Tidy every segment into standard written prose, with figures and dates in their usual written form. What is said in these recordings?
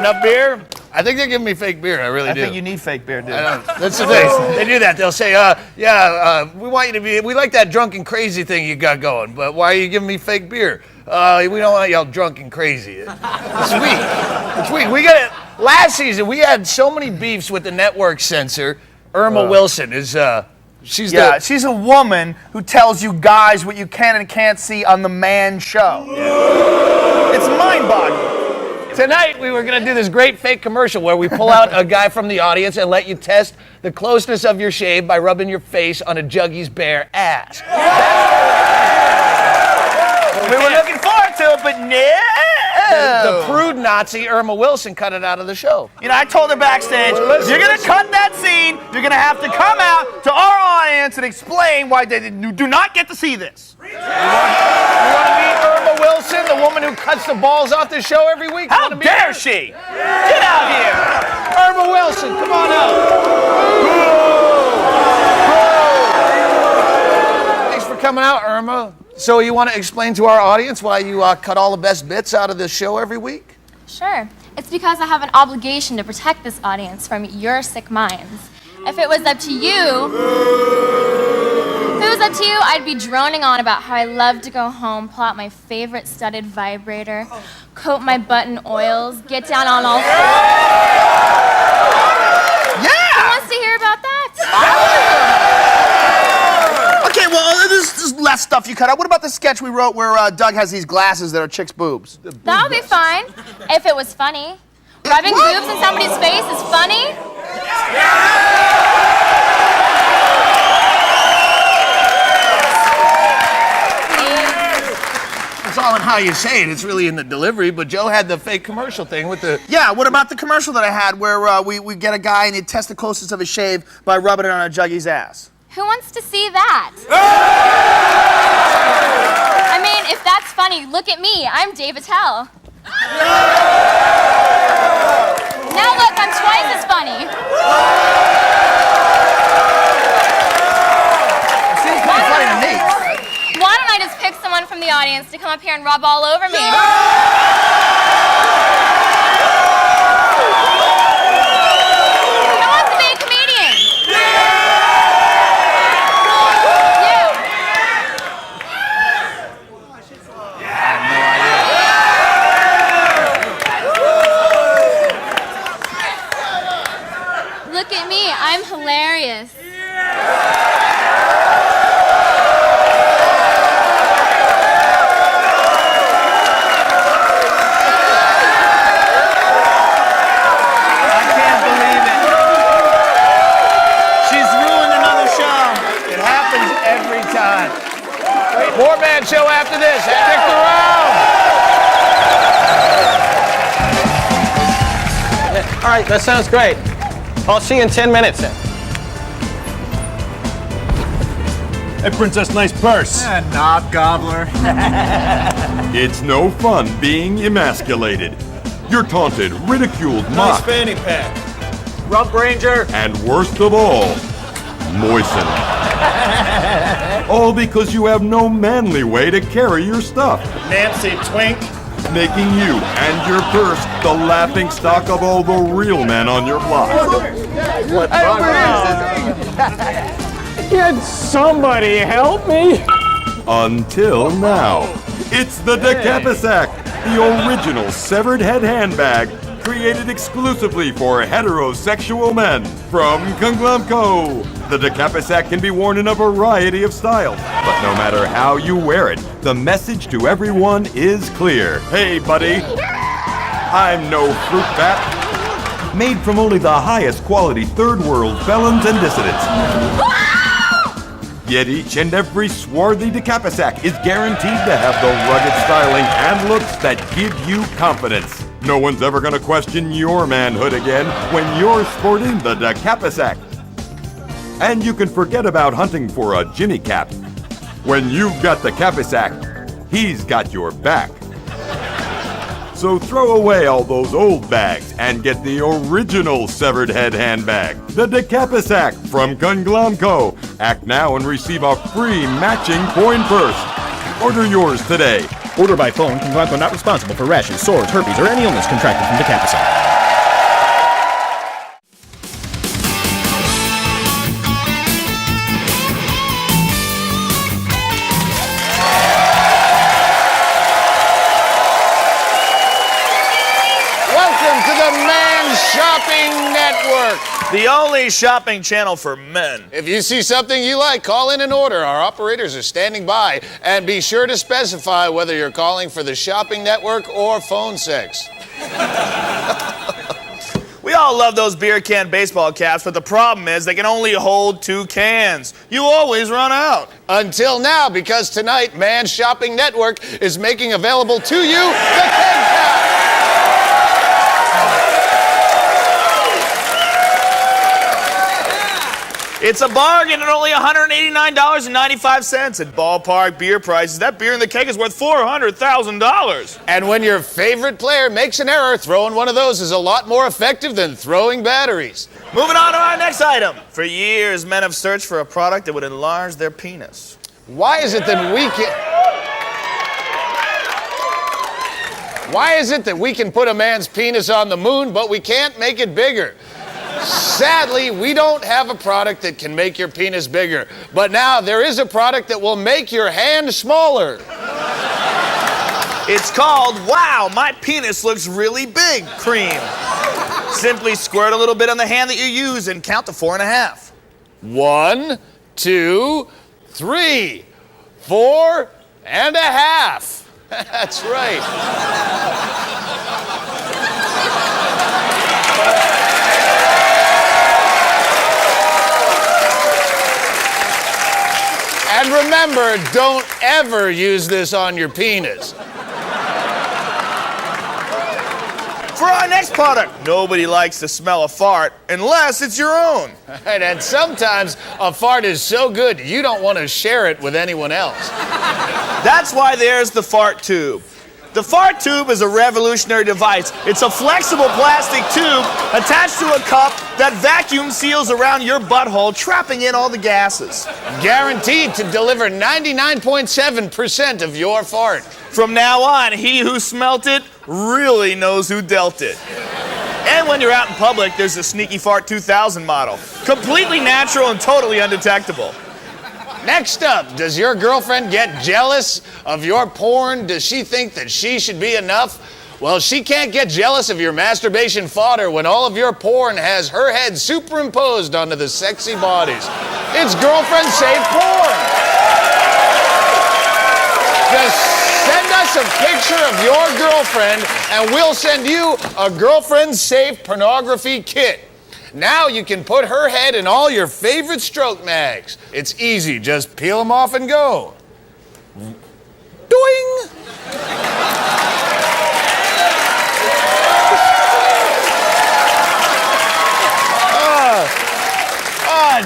enough beer? I think they're giving me fake beer. I really do. I think you need fake beer, dude. That's the thing. They do that. They'll say, we want you to be, we like that drunk and crazy thing you got going, but why are you giving me fake beer? We don't want y'all drunk and crazy. It's weak. It's weak. We got it. Last season, we had so many beefs with the network censor. Irma Wilson is, she's a woman who tells you guys what you can and can't see on the Man Show. It's mind-boggling. Tonight, we were going to do this great fake commercial where we pull out a guy from the audience and let you test the closeness of your shave by rubbing your face on a Juggy's bare ass. We were looking forward to it, but no. The prude Nazi Irma Wilson cut it out of the show. You know, I told her backstage, you're going to cut that scene, you're going to have to come out to our audience and explain why they do not get to see this. You want to meet Irma Wilson, the woman who cuts the balls off the show every week? How dare she? Get out here. Irma Wilson, come on out. Thanks for coming out, Irma. So you want to explain to our audience why you cut all the best bits out of this show every week? Sure. It's because I have an obligation to protect this audience from your sick minds. If it was up to you, I'd be droning on about how I love to go home, pull out my favorite studded vibrator, coat my butt in oils, get down on all fours. Yeah! Who wants to hear about that? Okay, well, there's less stuff you cut out. What about the sketch we wrote where Doug has these glasses that are chicks' boobs? That would be fine, if it was funny. Rubbing boobs in somebody's face is funny? It's all in how you say it. It's really in the delivery, but Joe had the fake commercial thing with the... Yeah, what about the commercial that I had where we get a guy and he'd test the closest of his shave by rubbing it on a Juggy's ass? Who wants to see that? I mean, if that's funny, look at me. I'm Dave Attell. Now look, I'm twice as funny. Seems pretty funny to me. Why don't I just pick someone from the audience to come up here and rub all over me? Who wants to be a comedian? Look at me, I'm hilarious. I can't believe it. She's ruined another show. It happens every time. More Man Show after this. Stick around. All right, that sounds great. I'll see you in 10 minutes then. Hey, Princess, nice purse. Knob gobbler. It's no fun being emasculated. You're taunted, ridiculed, Nice mocked, fanny pack. Rump Ranger. and worst of all, moistened. All because you have no manly way to carry your stuff, Nancy Twink. making you and your purse the laughing stock of all the real men on your block. Can somebody help me? Until now. It's the Decapisac, the original severed head handbag created exclusively for heterosexual men from Conglomco. The Decapisac can be worn in a variety of styles, but no matter how you wear it, the message to everyone is clear. Hey, buddy, I'm no fruit bat. Made from only the highest quality third world felons and dissidents. Yet each and every swarthy Decapisac is guaranteed to have the rugged styling and looks that give you confidence. No one's ever gonna question your manhood again when you're sporting the Decapisac. And you can forget about hunting for a Jimmy Cap. When you've got the Capisac, he's got your back. So throw away all those old bags and get the original severed head handbag, the Decapisac from Conglomco. Act now and receive a free matching coin purse. Order yours today. Order by phone. Conglomco not responsible for rashes, sores, herpes, or any illness contracted from Decapisac. shopping network. The only shopping channel for men. If you see something you like, call in and order. Our operators are standing by. And be sure to specify whether you're calling for the shopping network or phone sex. We all love those beer can baseball caps, but the problem is they can only hold 2 cans. You always run out. Until now, because tonight, Man's Shopping Network is making available to you the keg cap. It's a bargain at only $189.95 at ballpark beer prices. That beer in the keg is worth $400,000. And when your favorite player makes an error, throwing one of those is a lot more effective than throwing batteries. Moving on to our next item. For years, men have searched for a product that would enlarge their penis. Why is it that we can put a man's penis on the moon, but we can't make it bigger? Sadly, we don't have a product that can make your penis bigger. But now there is a product that will make your hand smaller. It's called Wow, My Penis Looks Really Big cream. Simply squirt a little bit on the hand that you use and count to 4.5. 1, 2, 3, 4.5. That's right. And remember, don't ever use this on your penis. For our next product, nobody likes the smell of fart unless it's your own. And sometimes a fart is so good you don't want to share it with anyone else. That's why there's the fart tube. The fart tube is a revolutionary device. It's a flexible plastic tube attached to a cup that vacuum seals around your butthole, trapping in all the gases. Guaranteed to deliver 99.7% of your fart. From now on, he who smelt it really knows who dealt it. And when you're out in public, there's the Sneaky Fart 2000 model. Completely natural and totally undetectable. Next up, does your girlfriend get jealous of your porn? Does she think that she should be enough? Well, she can't get jealous of your masturbation fodder when all of your porn has her head superimposed onto the sexy bodies. It's girlfriend safe porn. Just send us a picture of your girlfriend and we'll send you a girlfriend safe pornography kit. Now you can put her head in all your favorite stroke mags. It's easy, just peel them off and go. Doing!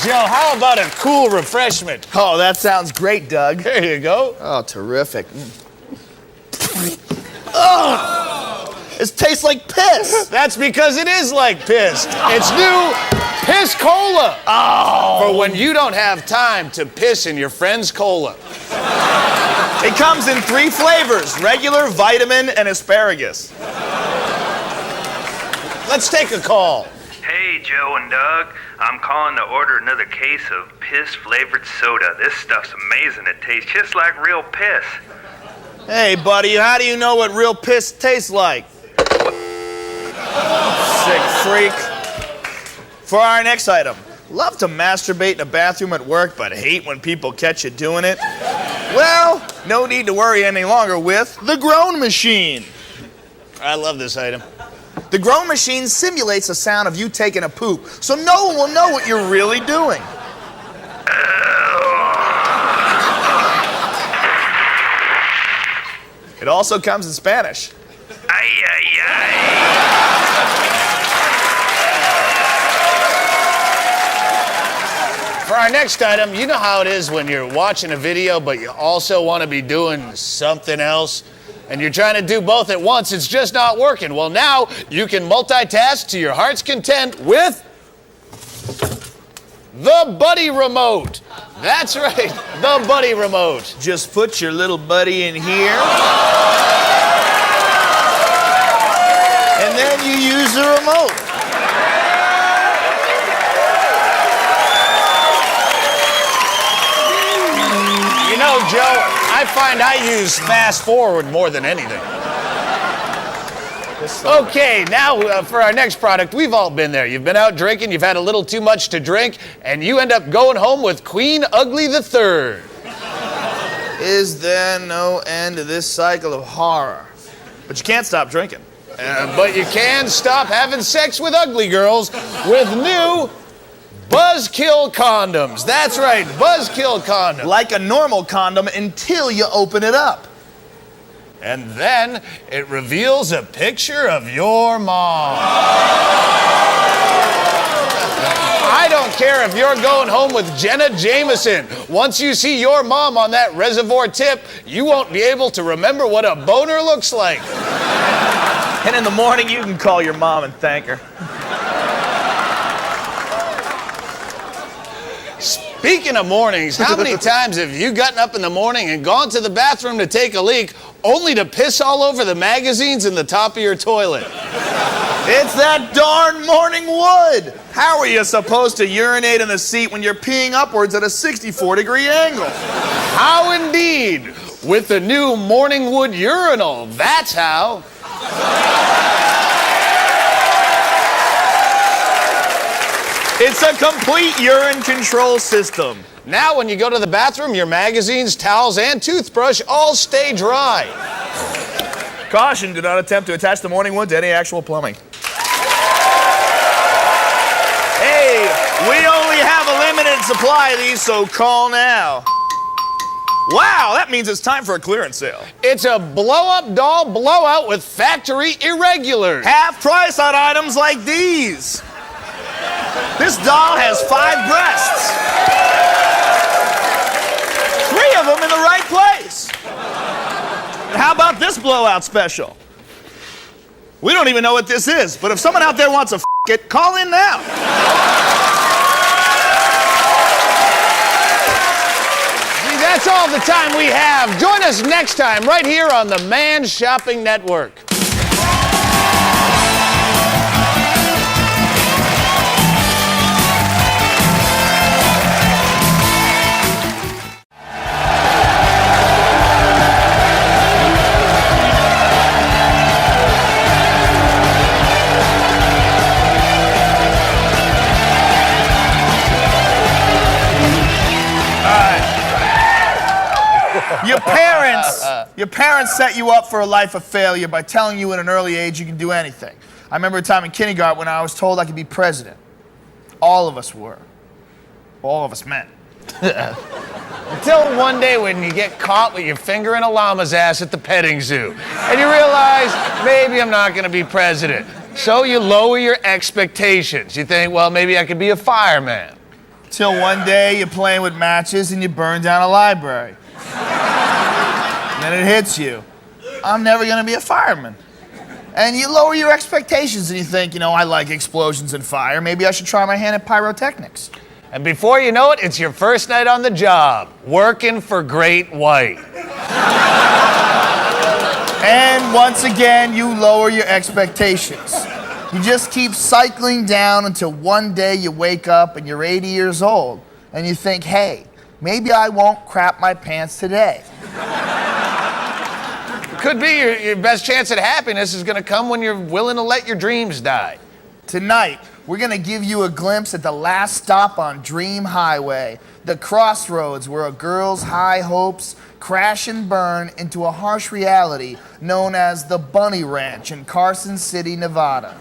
Joe, how about a cool refreshment? Oh, that sounds great, Doug. There you go. Oh, terrific. Oh, it tastes like piss. That's because it is like piss. It's new Piss Cola. Oh. For when you don't have time to piss in your friend's cola. It comes in 3 flavors, regular, vitamin, and asparagus. Let's take a call. Hey, Joe and Doug. I'm calling to order another case of piss-flavored soda. This stuff's amazing. It tastes just like real piss. Hey, buddy, how do you know what real piss tastes like? Sick freak. For our next item, love to masturbate in a bathroom at work, but hate when people catch you doing it? Well, no need to worry any longer with the Groan Machine. I love this item. The Groan Machine simulates the sound of you taking a poop, so no one will know what you're really doing. It also comes in Spanish. Ay, ay, ay. For our next item, you know how it is when you're watching a video, but you also want to be doing something else? And you're trying to do both at once, it's just not working. Well, now you can multitask to your heart's content with the Buddy Remote. That's right, the Buddy Remote. Just put your little buddy in here. And then you use the remote. You know, Joe, I find I use fast forward more than anything. Okay, now for our next product, we've all been there. You've been out drinking, you've had a little too much to drink, and you end up going home with Queen Ugly the Third. Is there no end to this cycle of horror? But you can't stop drinking. But you can stop having sex with ugly girls with new Buzzkill condoms. That's right, Buzzkill condoms. Like a normal condom until you open it up. And then it reveals a picture of your mom. I don't care if you're going home with Jenna Jameson. Once you see your mom on that reservoir tip, you won't be able to remember what a boner looks like. And in the morning, you can call your mom and thank her. Speaking of mornings, how many times have you gotten up in the morning and gone to the bathroom to take a leak only to piss all over the magazines in the top of your toilet? It's that darn morning wood. How are you supposed to urinate in the seat when you're peeing upwards at a 64-degree angle? How indeed? With the new morning wood urinal, that's how. It's a complete urine control system. Now when you go to the bathroom, your magazines, towels, and toothbrush all stay dry. Caution, do not attempt to attach the morning wood to any actual plumbing. Hey, we only have a limited supply of these, so call now. Wow, that means it's time for a clearance sale. It's a blow-up doll blowout with factory irregulars. Half price on items like these. This doll has 5 breasts. 3 of them in the right place. And how about this blowout special? We don't even know what this is, but if someone out there wants to it, call in now. See, that's all the time we have. Join us next time right here on the Man Shopping Network. Your parents set you up for a life of failure by telling you at an early age you can do anything. I remember a time in kindergarten when I was told I could be president. All of us were. All of us men. Until one day when you get caught with your finger in a llama's ass at the petting zoo. And you realize, maybe I'm not going to be president. So you lower your expectations. You think, well, maybe I could be a fireman. Till one day you're playing with matches and you burn down a library. And then it hits you. I'm never going to be a fireman. And you lower your expectations and you think, you know, I like explosions and fire. Maybe I should try my hand at pyrotechnics. And before you know it, it's your first night on the job, working for Great White. And once again, you lower your expectations. You just keep cycling down until one day you wake up and you're 80 years old. And you think, hey, maybe I won't crap my pants today. Could be your best chance at happiness is going to come when you're willing to let your dreams die. Tonight, we're going to give you a glimpse at the last stop on Dream Highway, the crossroads where a girl's high hopes crash and burn into a harsh reality known as the Bunny Ranch in Carson City, Nevada.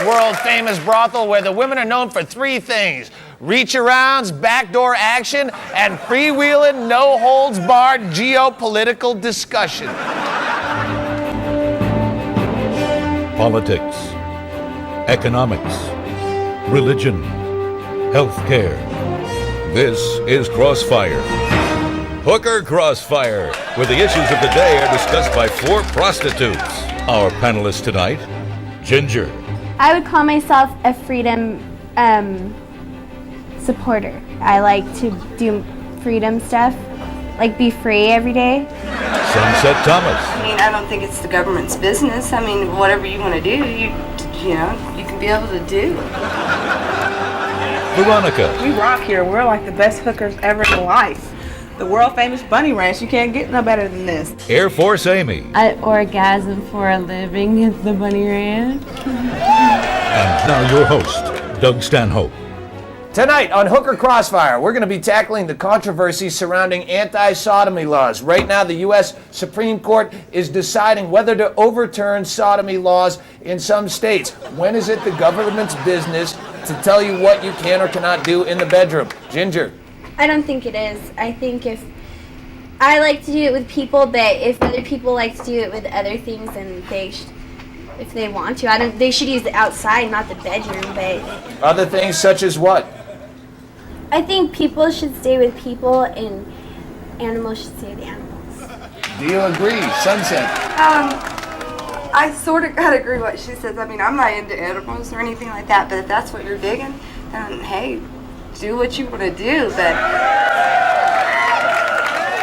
World-famous brothel where the women are known for 3 things: reach-arounds, backdoor action, and freewheeling, no-holds-barred geopolitical discussion. Politics, economics, religion, healthcare. This is Crossfire. Hooker Crossfire, where the issues of the day are discussed by 4 prostitutes. Our panelists tonight, Ginger. I would call myself a freedom supporter. I like to do freedom stuff, like be free every day. Sunset Thomas. I mean, I don't think it's the government's business. I mean, whatever you want to do, you know, you can be able to do. Veronica. We rock here. We're like the best hookers ever in life. The world famous Bunny Ranch. You can't get no better than this. Air Force Amy. I orgasm for a living at the Bunny Ranch. And now your host, Doug Stanhope. Tonight on Hooker Crossfire, we're going to be tackling the controversy surrounding anti-sodomy laws. Right now, the U.S. Supreme Court is deciding whether to overturn sodomy laws in some states. When is it the government's business to tell you what you can or cannot do in the bedroom? Ginger. I don't think it is. I think if I like to do it with people, but if other people like to do it with other things, then if they want to, they should use it outside, not the bedroom. But Other things such as what? I think people should stay with people, and animals should stay with animals. Do you agree? Sunset. I sort of gotta agree what she says. I mean, I'm not into animals or anything like that, but if that's what you're digging, then hey, do what you want to do. But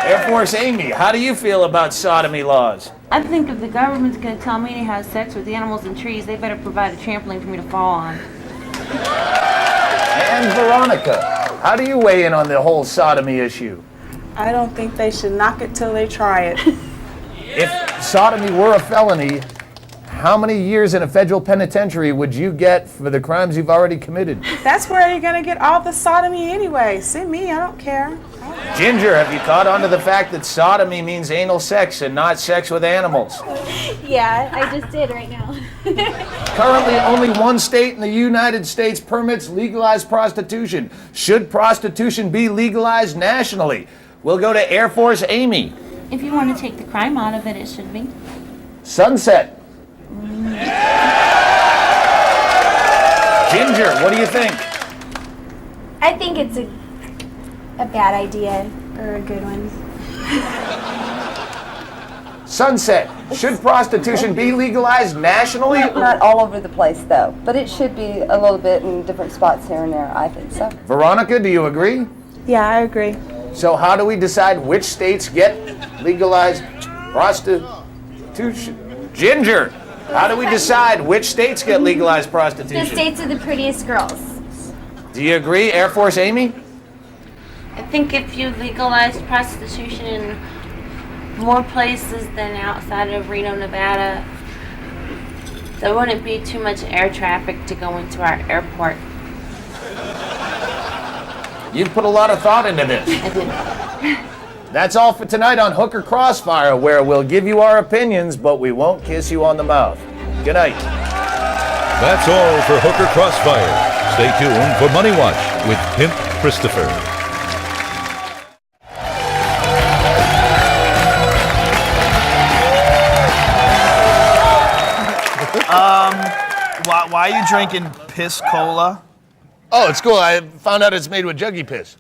Air Force Amy, how do you feel about sodomy laws? I think if the government's going to tell me to have sex with animals and trees, they better provide a trampoline for me to fall on. And Veronica, how do you weigh in on the whole sodomy issue? I don't think they should knock it till they try it. If sodomy were a felony, how many years in a federal penitentiary would you get for the crimes you've already committed? That's where you're gonna get all the sodomy anyway. Send me, I don't care. Ginger, have you caught on to the fact that sodomy means anal sex and not sex with animals? Yeah, I just did right now. Currently, only one state in the United States permits legalized prostitution. Should prostitution be legalized nationally? We'll go to Air Force Amy. If you want to take the crime out of it, it should be. Sunset. Ginger, what do you think? I think it's a bad idea, or a good one. Sunset, should prostitution be legalized nationally? not all over the place though, but it should be a little bit in different spots here and there. I think so. Veronica, do you agree? Yeah, I agree. So how do we decide which states get legalized prostitution? Ginger, how do we decide which states get legalized The prostitution? states are the prettiest girls. Do you agree, Air Force Amy? I think if you legalized prostitution in more places than outside of Reno, Nevada, there wouldn't be too much air traffic to go into our airport. You've put a lot of thought into this. I did. That's all for tonight on Hooker Crossfire, where we'll give you our opinions, but we won't kiss you on the mouth. Good night. That's all for Hooker Crossfire. Stay tuned for Money Watch with Pimp Christopher. Why are you drinking piss cola? Oh, it's cool. I found out it's made with juggy piss.